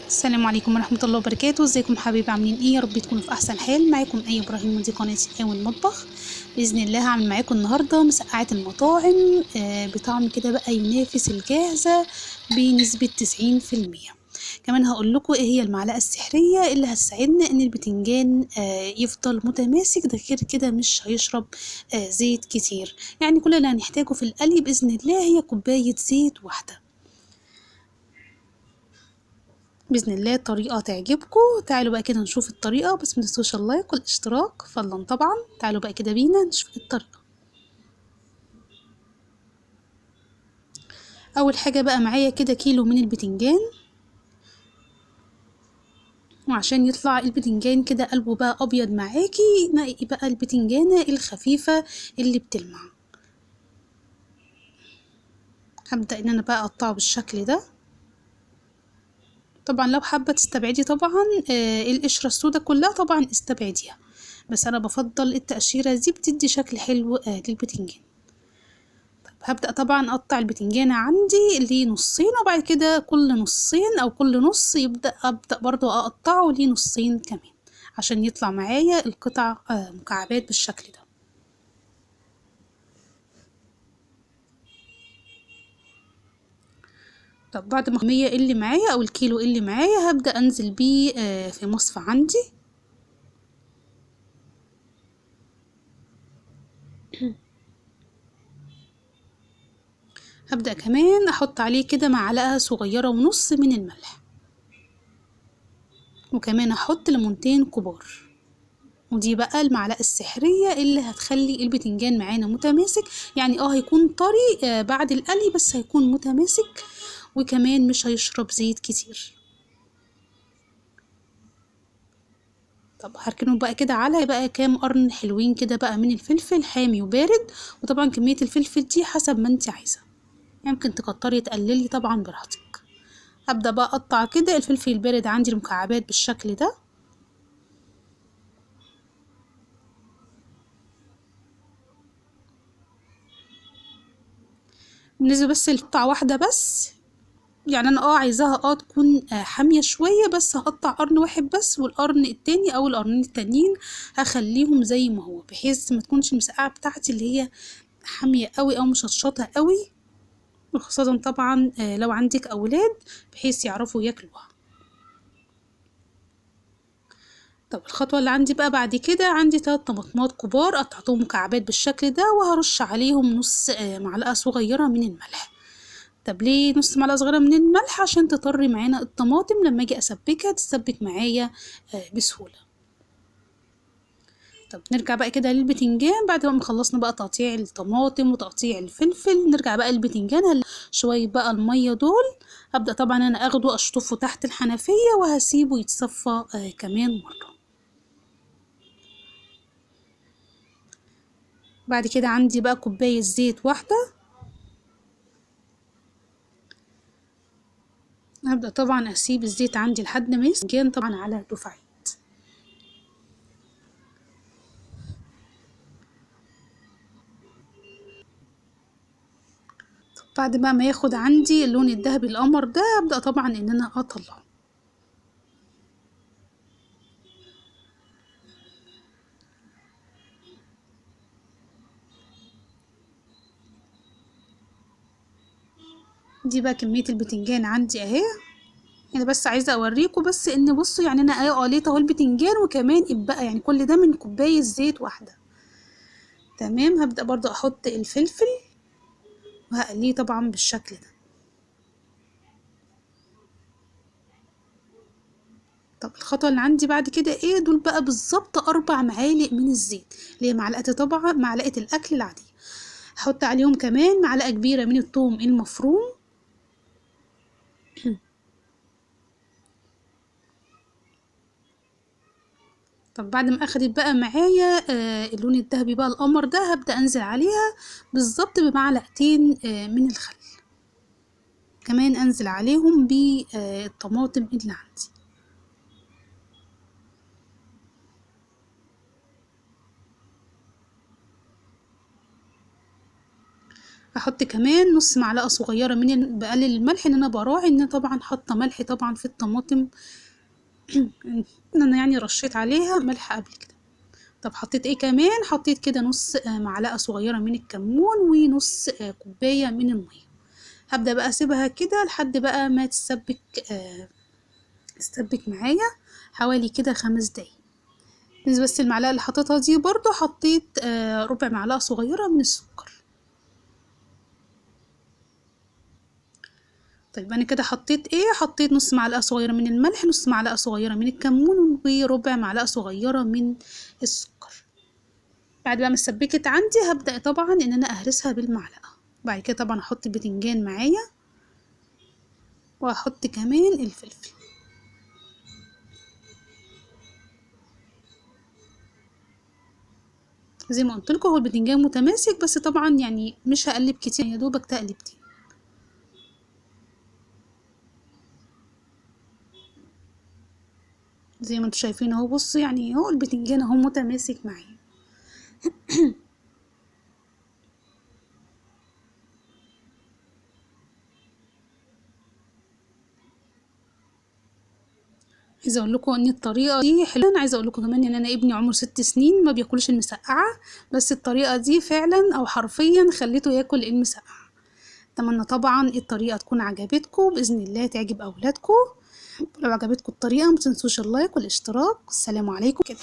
السلام عليكم ورحمة الله وبركاته. ازيكم حبايبي، عاملين ايه؟ يا رب تكونوا في احسن حال. معاكم اي ابراهيم من دي قناة اول المطبخ. باذن الله هعمل معاكم النهارده مسقعة المطاعم بطعم كده بقى ينافس الجاهزة بنسبة 90%. كمان هقول لكم ايه هي المعلقة السحرية اللي هتساعدنا ان البتنجان يفضل متماسك، ده غير كده مش هيشرب زيت كتير. يعني كل اللي هنحتاجه في القلي باذن الله هي كوباية زيت واحدة. بإذن الله الطريقة تعجبكم. تعالوا بقى كده نشوف الطريقة، بس متنسوش اللايك والاشتراك فضلا طبعا. تعالوا بقى كده بينا نشوف الطريقة. أول حاجة بقى معايا كده كيلو من البتنجان، وعشان يطلع البتنجان كده قلبه بقى أبيض معاكي نقي بقى البتنجانة الخفيفة اللي بتلمع. هبدأ إن أنا بقى أقطعه بالشكل ده. طبعا لو حابة تستبعدي طبعا القشرة السوداء كلها طبعا استبعديها، بس أنا بفضل التقشيرة دي بتدي شكل حلو للبتنجان. هبدأ طبعا أقطع البتنجانة عندي لنصين، وبعد كده كل نصين أو كل نص أبدأ برضو أقطعه لنصين كمان عشان يطلع معايا القطع مكعبات بالشكل ده. طب بعد ما الكمية اللي معايا أو الكيلو اللي معايا هبدأ أنزل بيه في مصفى عندي. هبدأ كمان أحط عليه كده معلقة صغيرة ونص من الملح، وكمان أحط ليمونتين كبار. ودي بقى المعلقة السحرية اللي هتخلي البتنجان معانا متماسك. يعني هيكون طري بعد القلي، بس هيكون متماسك وكمان مش هيشرب زيت كتير. طب هركنه بقى كده على بقى كام قرن حلوين كده بقى من الفلفل حامي وبارد. وطبعا كمية الفلفل دي حسب ما انت عايزة، يمكن تكتري تقللي طبعا براحتك. هبدأ بقى اقطع كده الفلفل البارد عندي المكعبات بالشكل ده. بالنسبة بس لقطعة واحدة بس، يعني انا عايزاها تكون حامية شوية، بس هقطع قرن واحد بس، والقرن التاني او القرنين التانيين هخليهم زي ما هو، بحيث ما تكونش المسقعة بتاعتي اللي هي حامية قوي او مشطشطة قوي، وخاصة طبعا لو عندك اولاد بحيث يعرفوا ياكلوها. طب الخطوة اللي عندي بقى بعد كده، عندي 3 طماطمات كبار قطعتهم مكعبات بالشكل ده، وهرش عليهم نص معلقة صغيرة من الملح. طب ليه نص معلقة صغيرة من الملح؟ عشان تطري معانا الطماطم لما اجي اسبكها تسبك معايا بسهولة. طب نرجع بقى كده للبتنجان. بعد ما خلصنا بقى تقطيع الطماطم وتقطيع الفلفل، نرجع بقى للبتنجان. شوية بقى المية دول هبدأ طبعا انا اخده اشطفه تحت الحنفية، وهسيبه يتصفى كمان مرة. بعد كده عندي بقى كوباية زيت واحدة. هبدأ طبعا اسيب الزيت عندي لحد ما يسخن طبعا على دفعي. بعد بقى ما ياخد عندي اللون الذهبي القمر ده، هبدأ طبعا ان انا اطلعه. دي بقى كمية البتنجان عندي اهي. انا بس عايزة اوريكم بس ان بصوا، يعني انا قليت اهو البتنجان وكمان اتبقى يعني كل ده من كوباية زيت واحدة. تمام. هبدأ برضو احط الفلفل وهقليه طبعا بالشكل ده. طب الخطوة اللي عندي بعد كده ايه؟ دول بقى بالظبط 4 معالق من الزيت، اللي هي معلقة طبعا معلقة الاكل العادية. هحط عليهم كمان معلقة كبيرة من الثوم المفروم. طب بعد ما اخدت بقى معايا اللون الذهبي بقى القمر ده، هبدأ انزل عليها بالظبط بمعلقتين من الخل. كمان انزل عليهم بالطماطم اللي عندي. هحط كمان نص معلقه صغيره من بقلل الملح، ان انا براعي ان انا طبعا حاطه ملح طبعا في الطماطم ان انا يعني رشيت عليها ملح قبل كده. طب حطيت ايه كمان؟ حطيت كده نص معلقه صغيره من الكمون ونص كوبايه من الميه. هبدا بقى اسيبها كده لحد بقى ما تسبك معايا حوالي كده 5 دقايق. بالنسبه بس المعلقه اللي حطيتها دي برضو حطيت ربع معلقه صغيره من السكر. طيب انا كده حطيت ايه؟ حطيت نص معلقه صغيره من الملح، نص معلقه صغيره من الكمون، وربع معلقه صغيره من السكر. بعد بقى ما اتسبكت عندي هبدا طبعا ان انا اهرسها بالمعلقه. بعد كده طبعا احط البتنجان معايا، واحط كمان الفلفل. زي ما قلت لكم هو البتنجان متماسك، بس طبعا يعني مش هقلب كتير، يا دوبك تقلبتين. زي ما انتوا شايفين اهو، بصوا يعني اهو البتنجان اهو متماسك معايا. عايزه اقول لكم ان الطريقه دي حلوه. انا عايزه اقول لكم كمان ان انا ابني عمره 6 سنين ما بياكلش المسقعه، بس الطريقه دي فعلا او حرفيا خليته ياكل المسقعه. اتمنى طبعا الطريقه تكون عجبتكم، باذن الله تعجب اولادكم. لو عجبتكم الطريقه متنسوش اللايك والاشتراك. السلام عليكم كده.